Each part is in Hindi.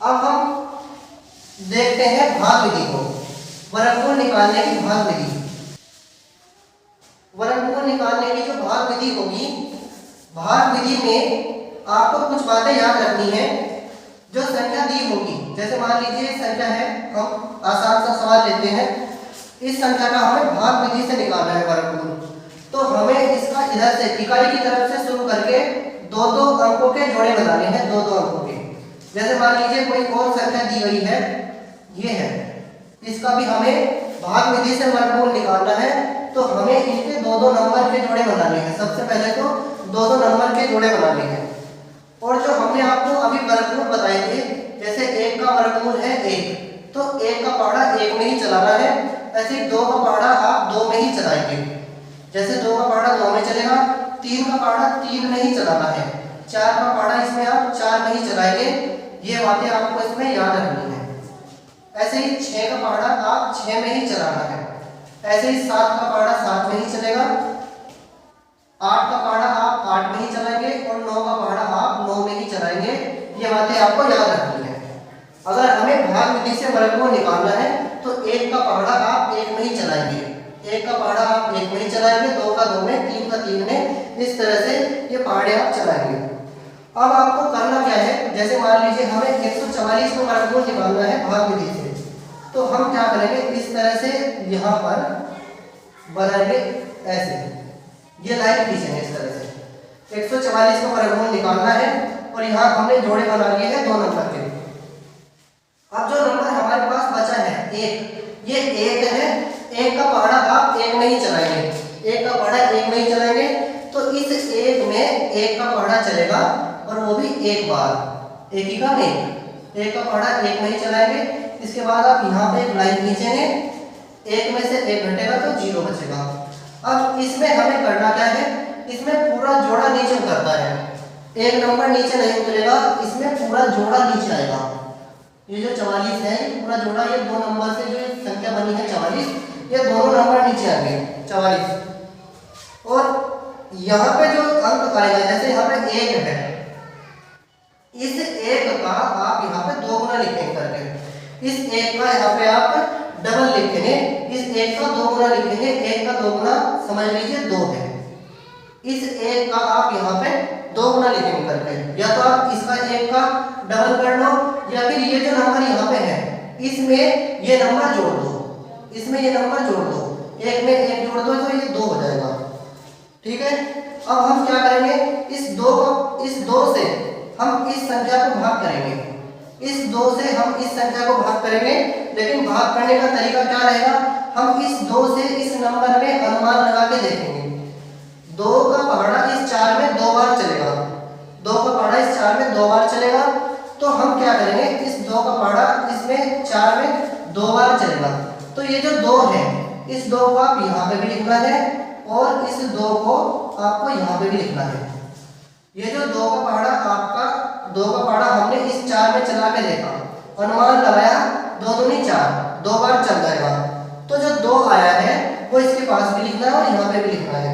अब हम देखते हैं भाग विधि को, वर्गमूल निकालने की भाग विधि। वर्गमूल निकालने की जो भाग विधि होगी, भाग विधि में आपको कुछ बातें याद रखनी है। जो संख्या दी होगी, जैसे मान लीजिए संख्या है, हम आसान सा सवाल लेते हैं, इस संख्या का हमें भाग विधि से निकालना है वर्गमूल। तो हमें इसका इधर से इकाई की तरफ से शुरू करके दो दो अंकों के जोड़े बनाने हैं, दो दो अंकों के। जैसे मान लीजिए कोई और संख्या दी गई है, ये है, इसका भी हमें भाग विधि से वर्गमूल निकालना है। तो हमें इनके दो दो नंबर के जोड़े बनाने हैं। सबसे पहले तो दो दो नंबर के जोड़े बनाने हैं। और जो हमने आपको अभी वर्गमूल बताए थे, जैसे 1 का वर्गमूल है 1, तो 1 का पहाड़ा 1 में ही चलाना है। ऐसे ही 2 का पहाड़ा आप 2 में ही चलाएंगे। जैसे 2 का पहाड़ा 2 में चलेगा, 3 का पहाड़ा 3 में ही चलाना है, 4 का पहाड़ा इसमें आप 4 में ही चलाएंगे। ये बातें आपको इसमें याद रखनी है। ऐसे ही 6 का पहाड़ा आप 6 में ही चलाना है। ऐसे ही 7 का पहाड़ा 7 में ही चलेगा, 8 का पहाड़ा आप 8 में ही चलाएंगे और 9 का पहाड़ा आप 9 में ही चलाएंगे। ये बातें आपको याद रखनी है। अगर हमें भाग विधि से वर्गमूल निकालना है तो 1 का पहाड़ा आप 1 में ही चलाएंगे, 1 का पहाड़ा आप 1 में ही चलाएंगे, 2 का 2 में, 3 का 3 में, इस तरह से ये पहाड़े आप चलाएंगे। अब आपको करना क्या है, जैसे मान लीजिए हमें 144 को वर्गमूल निकालना है भाग विधि से, तो हम क्या करेंगे, इस तरह से यहाँ पर बनाएंगे, ऐसे ये लाइन खींचेंगे इस तरह से। 144 को वर्गमूल निकालना है और यहाँ हमने जोड़े बना लिए हैं 2 नंबर के। अब जो नंबर हमारे पास बचा है 1, ये 1 है, 1 का पहाड़ा आप 1 में ही चलाएंगे, 1 का पहाड़ा 1 में ही चलाएंगे। तो इस 1 में 1 का पहाड़ा चलेगा और वो भी एक बार, एक ही का नहीं, 1 का पहाड़ा 1 में ही चलाएंगे। इसके बाद आप यहाँ पे एक लाइन खींचेंगे, 1 में से 1 घटेगा तो 0 बचेगा। अब इसमें हमें करना क्या है, इसमें पूरा जोड़ा नीचे उतरता है, एक नंबर नीचे नहीं उतरेगा, इसमें पूरा जोड़ा नीचे आएगा। ये जो 44 है, ये पूरा जोड़ा, ये 2 नंबर से जो संख्या बनी है 44, ये दोनों नंबर नीचे आ गए 44। और यहाँ पे जो अंक आएगा, जैसे यहाँ पे 1 है, इस 1 का आप यहाँ पे 2 गुना लिखेंगे करके, इस 1 का यहाँ पे आप डबल लिखेंगे, इस 1 का 2 गुना लिखेंगे, 1 का 2 गुना समझ लीजिए 2 है, इस 1 का आप यहाँ पे 2 गुना लिखेंगे करके। या तो आप इसका 1 का डबल कर लो, या फिर ये जो नंबर यहाँ पे है इसमें ये नंबर जोड़ दो, इसमें ये नंबर जोड़ दो, 1 में 1 जोड़ दो तो ये 2 हो जाएगा। ठीक है, अब हम क्या करेंगे, इस 2 से हम इस संख्या को भाग करेंगे, इस 2 से हम इस संख्या को भाग करेंगे। लेकिन भाग करने का तरीका क्या रहेगा, हम इस 2 से इस नंबर में अनुमान लगा के देखेंगे। 2 का पहाड़ा इस 4 में 2 बार चलेगा, 2 का पहाड़ा इस 4 में 2 बार चलेगा। तो हम क्या करेंगे, इस 2 का पहाड़ा इसमें 4 में 2 बार चलेगा, तो ये जो 2 है, इस 2 को आप यहाँ पे भी लिखना है और इस 2 को आपको यहाँ पे भी लिखना है। ये जो 2 का पहाड़ा आपका, 2 का पहाड़ा हमने इस 4 में चला के देखा, अनुमान लगाया, 2 दूनी 4, 2 बार चल जाएगा। तो जो 2 आया है वो इसके पास भी लिखना है और यहाँ पे भी लिखना है।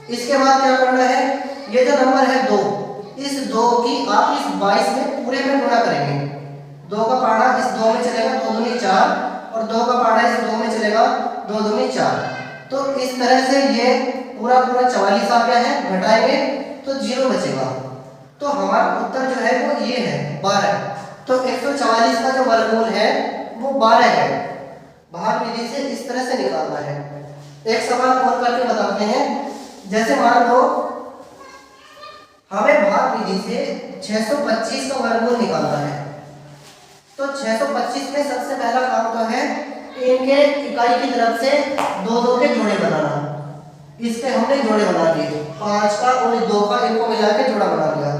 इसके बाद क्या करना है, ये जो नंबर है 2, इस 2 की आप इस 22 में पूरे में गुणा करेंगे। 2 का पहाड़ा इस 2 में चलेगा, 2 दूनी 4, और 2 का पहाड़ा इस 2 में चलेगा, 2 दूनी 4। तो इस तरह से ये पूरा 44 आ गया है, घटाएंगे तो 0 बचेगा। तो हमारा उत्तर जो है वो ये है 12। तो 144 का जो वर्गमूल है वो 12 है। भाग विधि से इस तरह से निकालना है। एक सवाल और करके बताते हैं, जैसे मान लो हमें भाग विधि से 625 का वर्गमूल निकालना है। तो 625 में सबसे पहला काम तो है इनके इकाई की तरफ से 2 के जोड़े बनाना। इसके हमने जोड़े बना लिए, 5 का और 2 का, इनको मिला के जोड़ा बना लिया।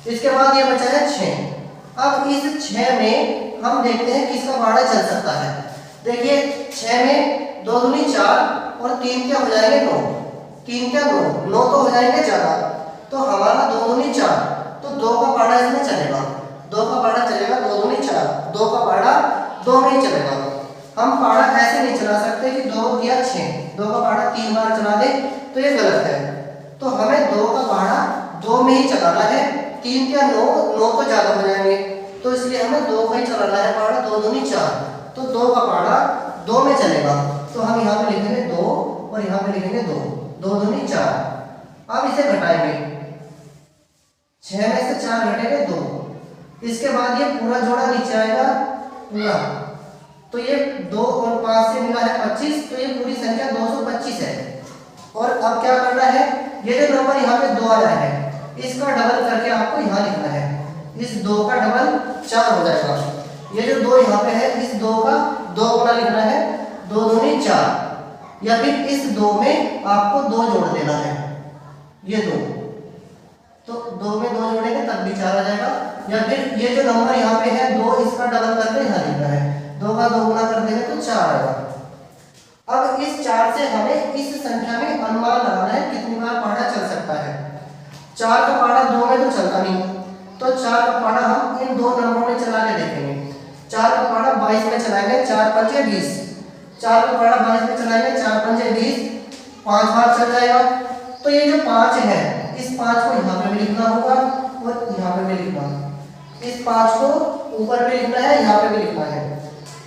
इसके बाद ये बचा है 6। अब इस 6 में हम देखते हैं किसका पहाड़ा चल सकता है। देखिए 6 में 2 दूनी 4 और 3 क्या हो जाएंगे 9, 3 क्या 9 तो हो जाएंगे ज़्यादा। तो हमारा 2 दूनी 4, तो 2 का पहाड़ा इसमें चलेगा, 2 का पहाड़ा चलेगा, 2 दूनी 4, 2 का पहाड़ा 2 में ही चलेगा। हम पहाड़ा ऐसे नहीं चला सकते कि 2 या 6, 2 का पहाड़ा 3 बार चला दे तो ये गलत है। तो हमें 2 का पहाड़ा 2 में ही चलाना है, 3 क्या 9 तो ज़्यादा हो जाएंगे, तो इसलिए हम हमें 2 का ही चलाना है पहाड़ा, 2 दूनी 4, तो 2 का पहाड़ा 2 में चलेगा, तो हम यहाँ पे लिखेंगे 2 और यहाँ पे लिखेंगे 2, 2 दूनी 4। अब इसे घटाएंगे, 6 में से 4 घटेंगे 2, इसके बाद ये पूरा जोड़ा नीचे आएगा पूरा, तो ये 2 और 5 से मिला है 25, तो ये पूरी संख्या 225 है। और अब क्या करना है, ये जो नंबर यहाँ पे 2 आया है इसका डबल करके आपको यहाँ लिखना है, इस 2 का डबल 4 हो जाएगा। ये जो 2 यहाँ पे है इस 2 का 2 गुना लिखना है, 2 दूनी 4, या फिर इस 2 में आपको 2 जोड़ देना है, ये 2, तो 2 में 2 जोड़ेंगे तब भी 4 आ जाएगा, या फिर ये जो नंबर यहाँ पे है 2 इसका डबल करके यहाँ लिखना है, 2 का 2 गुना कर देंगे तो 4 आएगा। अब इस 4 से हमें इस संख्या में अनुमान लगाना है कितनी बार पहाड़ा चल सकता है। 4 का पहाड़ा 2 में तो चलता नहीं, तो 4 का पहाड़ा हम इन 2 नंबरों में चला के देखेंगे। 4 का पहाड़ा 22 में चलाएंगे, 4 पंजे 20, 4 का पहाड़ा 22 में चलाएंगे, 4 पंजे 20, 5 बार चल जाएगा। तो ये जो 5 है इस 5 को यहाँ पे भी लिखना होगा और यहाँ पे भी लिखना, इस 5 को ऊपर भी लिखना है, यहाँ पे भी लिखना है।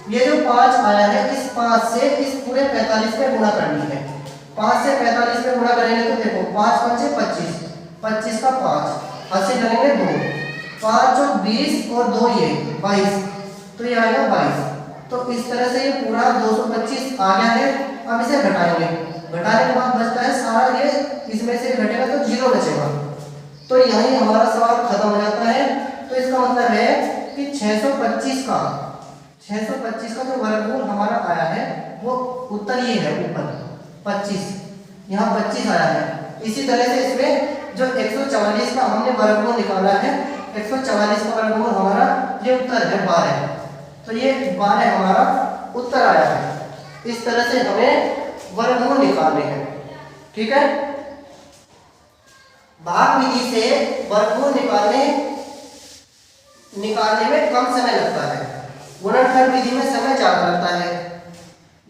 ये जो 5 आया है इस 5 से इस पूरे 45 में गुणा करनी है, 5 से 45 में गुणा करेंगे तो देखो 5 पंजे 25, 25 का 5, 80 करेंगे 2, 5 और 20 और 2 ये 22, तो ये आएगा 22। तो इस तरह से ये पूरा 225 आ गया है। अब इसे घटाएंगे, घटाने के बाद बचता है सारा, ये इसमें से घटेगा तो 0 बचेगा, तो यही हमारा सवाल खत्म हो जाता है। तो इसका मतलब है कि 625 का जो वर्गमूल हमारा आया है वो उत्तर ये है, ऊपर 25, यहाँ 25 आया है। इसी तरह से इसमें जो 144 का हमने वर्गमूल निकाला है, 144 का वर्गमूल हमारा ये उत्तर है 12, तो ये 12 हमारा उत्तर आया है। इस तरह से हमें वर्गमूल निकालने हैं, ठीक है। भाग विधि से वर्गमूल निकालने में कम समय लगता है, गुणनखंड विधि में समय ज्यादा लगता है।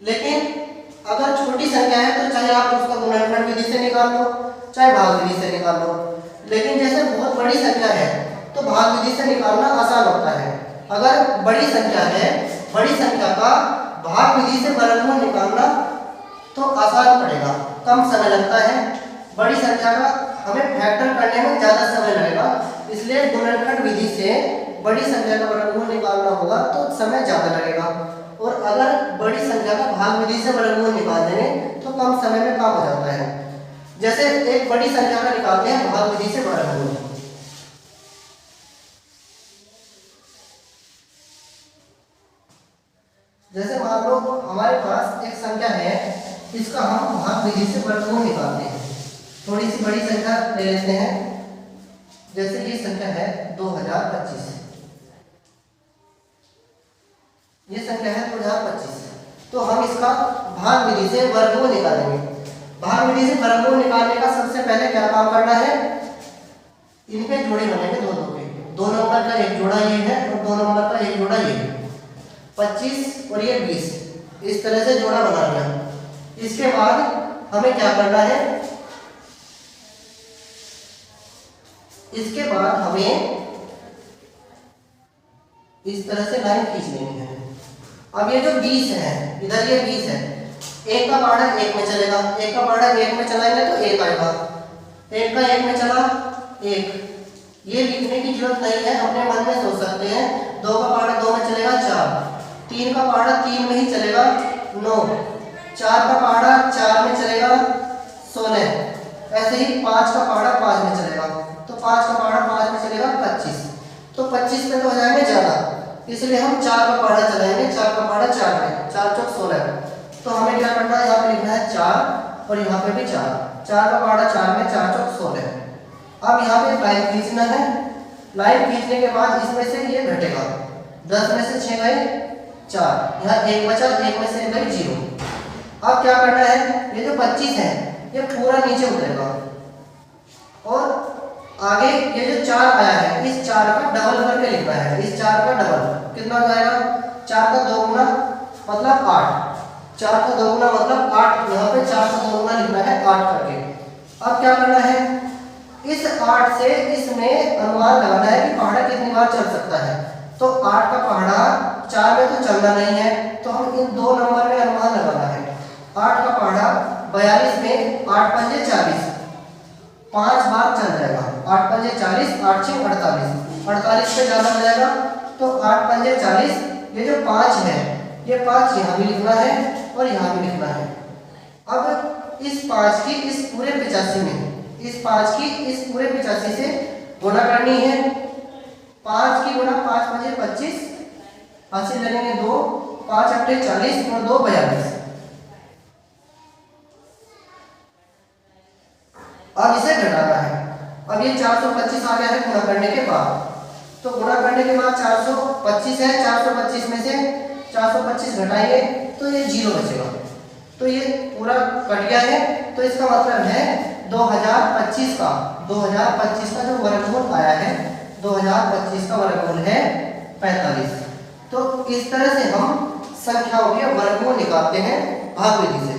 लेकिन अगर छोटी संख्या है तो चाहे आप उसका गुणनखंड विधि से निकाल लो, चाहे भाग विधि से निकाल लो। लेकिन जैसे बहुत बड़ी संख्या है तो भाग विधि से निकालना आसान होता है। अगर बड़ी संख्या है, बड़ी संख्या का भाग विधि से वर्गमूल निकालना तो आसान पड़ेगा, कम समय लगता है। बड़ी संख्या का हमें फैक्टर करने में ज़्यादा समय लगेगा, इसलिए गुणनखंड विधि से बड़ी संख्या का वर्गमूल निकालना होगा तो समय ज़्यादा लगेगा। और अगर बड़ी संख्या का भाग विधि से वर्गमूल निकाल देंगे तो कम समय में काम हो जाता है। जैसे एक बड़ी संख्या का निकालते हैं भाग विधि से वर्गमूल, जैसे मान लो हमारे पास एक संख्या है, इसका हम भाग विधि से वर्गमूल निकालते हैं। थोड़ी सी बड़ी संख्या ले लेते हैं, जैसे ये संख्या है 2025, ये संख्या है 2025, तो हम इसका भाग विधि से वर्गमूल निकालेंगे। भाग विधि से वर्गमूल निकालने का सबसे पहले क्या काम करना है, इनके जोड़े बनेंगे दो के, 2 नंबर का एक जोड़ा ये है और 2 नंबर का एक जोड़ा ये है, 25 और ये 20, इस तरह से जोड़ा बना लिया। इसके बाद हमें क्या करना है, इसके बाद हमें इस तरह से लाइन खींच लेनी है। अब ये जो 20 है, इधर ये 20 है, एक का पहाड़ा 1 में चलेगा, एक का पहाड़ा 1 में चलाएंगे तो 1 आएगा, एक का 1 में चला 1, ये लिखने की जरूरत नहीं है, अपने मन में सोच सकते हैं। 2 का पहाड़ा 2 में चलेगा 4, 3 का पहाड़ा 3 में ही चलेगा 9, 4 का पहाड़ा 4 में चलेगा 16, ऐसे ही 5 का पहाड़ा 5 में चलेगा, तो 5 का पहाड़ा 5 में चलेगा 25, तो 25 पे तो हो जाएंगे ज़्यादा, इसलिए हम 4 का पहाड़ा चलाएंगे, 4 का पहाड़ा 4 में, 4 चौक 16, तो हमें क्या करना है, यहाँ पे लिखना है 4 और यहाँ पे भी 4, 4 का पहाड़ा 4 में, 4 चौक 16। अब यहाँ पे लाइन खींचना है, लाइन खींचने के बाद इसमें से ये घटेगा, 10 में से 6 गए 4, यहाँ 1 बचा, 1 में से गई 0। अब क्या करना है, ये जो 25 है ये पूरा नीचे उतरेगा और आगे ये जो 4 आया है इस 4 का डबल करके लिखना है, इस 4 का डबल कितना हो जाएगा, 4 का 2 गुना मतलब 8, 4 का 2 गुना मतलब 8, यहाँ पे 4 का 2 गुना लिखना है 8 करके। अब क्या करना है, इस 8 से इसमें अनुमान लगाना है कि पहाड़ा कितनी बार चल सकता है। तो 8 का पहाड़ा 4 में तो चलना नहीं है, तो हम इन दो नंबर में अनुमान लगाना है। 8 का पहाड़ा 42 में 8 पंजे 40, 5 बार चल जाएगा। 8 पंजे 40, 8 छः 48, 48 पे ज़्यादा हो जाएगा, तो 8 पंजे 40, ये जो 5 है, ये 5 यहाँ भी लिखना है और यहाँ भी लिखना है। अब इस 5 की इस पूरे 85 में, इस 5 की इस पूरे 85 से गुणा करनी है। 5 की गुणा 5 पंजे 25, 80 लगेंगे 2, 5 अट्ठे 40 और 2 42। अब इसे घटाना है। अब ये 425 आ गया है गुणा करने के बाद, तो गुणा करने के बाद 425 है, 425 में से 425 घटाएंगे तो ये 0 बचेगा, तो ये पूरा कट गया है। तो इसका मतलब है 2025 का जो वर्गमूल आया है, 2025 का वर्गमूल है 45। तो इस तरह से हम संख्याओं के वर्गमूल निकालते हैं भाग विधि से।